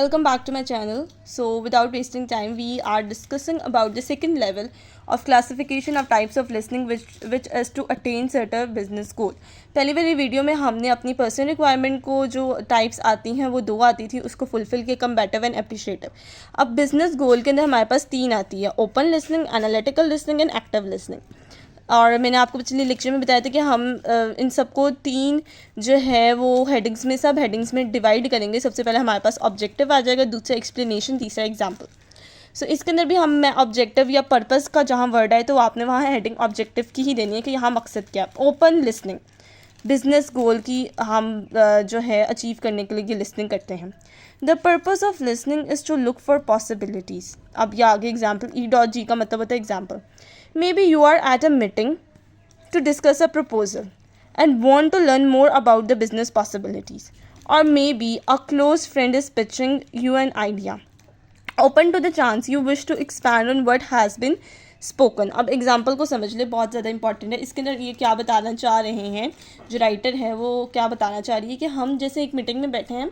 welcome back to my channel. So without wasting time, we are discussing about the second level of classification of types of listening which is to attain certain business goal. पहली वाली video में हमने अपनी personal requirement को जो types आती हैं वो 2 आती थी, उसको फुलफिल किया, कम्बैटिव एंड एप्रिशिएटिव. अब बिजनेस गोल के अंदर हमारे पास 3 आती है, open listening, analytical listening and active listening. और मैंने आपको पिछले लेक्चर में बताया था कि हम इन सबको 3 जो है वो हेडिंग्स में, सब हेडिंग्स में डिवाइड करेंगे. सबसे पहले हमारे पास ऑब्जेक्टिव आ जाएगा, दूसरा एक्सप्लेनेशन, तीसरा एग्जाम्पल. सो इसके अंदर भी मैं ऑब्जेक्टिव या पर्पस का जहाँ वर्ड है तो आपने वहाँ हेडिंग ऑब्जेक्टिव की ही देनी है कि यहाँ मकसद क्या है. ओपन लिसनिंग, बिजनेस गोल की हम जो है अचीव करने के लिए ये लिसनिंग करते हैं. The purpose of listening is to look for possibilities. अब ये आगे एग्जाम्पल, E.G का मतलब होता है example. Maybe you are at a meeting to discuss a proposal and want to learn more about the business possibilities. Or maybe a close friend is pitching you an idea. Open to the chance you wish to expand on what has been spoken. अब example को समझ ले, बहुत ज़्यादा important है. इसके अंदर ये क्या बताना चाह रहे हैं, जो राइटर है वो क्या बताना चाह रही है कि हम जैसे एक मीटिंग में बैठे हैं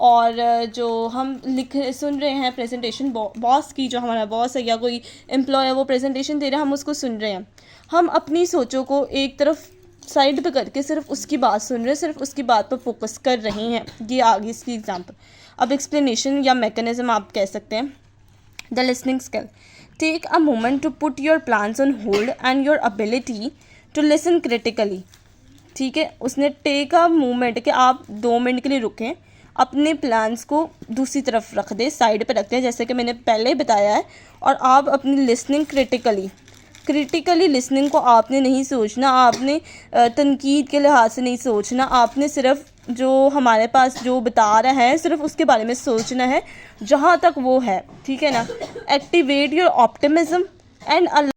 और जो हम सुन रहे हैं प्रेजेंटेशन बॉस की, जो हमारा बॉस है या कोई एम्प्लॉय है वो प्रेजेंटेशन दे रहा है, हम उसको सुन रहे हैं. हम अपनी सोचों को एक तरफ साइड पे करके सिर्फ उसकी बात सुन रहे हैं, सिर्फ उसकी बात पर फोकस कर रहे हैं. ये आगे इसकी एग्जांपल. अब एक्सप्लेनेशन या मैकेनिज्म आप कह सकते हैं. The listening skill, take a moment to put your plans on hold and your ability to listen critically. ठीक है, उसने टेक अ मोमेंट कि आप 2 मिनट के लिए रुकें, अपने प्लान्स को दूसरी तरफ रख दे, साइड पे रखते हैं जैसे कि मैंने पहले बताया है. और आप अपनी लिसनिंग क्रिटिकली लिसनिंग को आपने नहीं सोचना, आपने तनकीद के लिहाज से नहीं सोचना, आपने सिर्फ जो हमारे पास जो बता रहा है सिर्फ उसके बारे में सोचना है जहाँ तक वो है. ठीक है ना. Activate your optimism and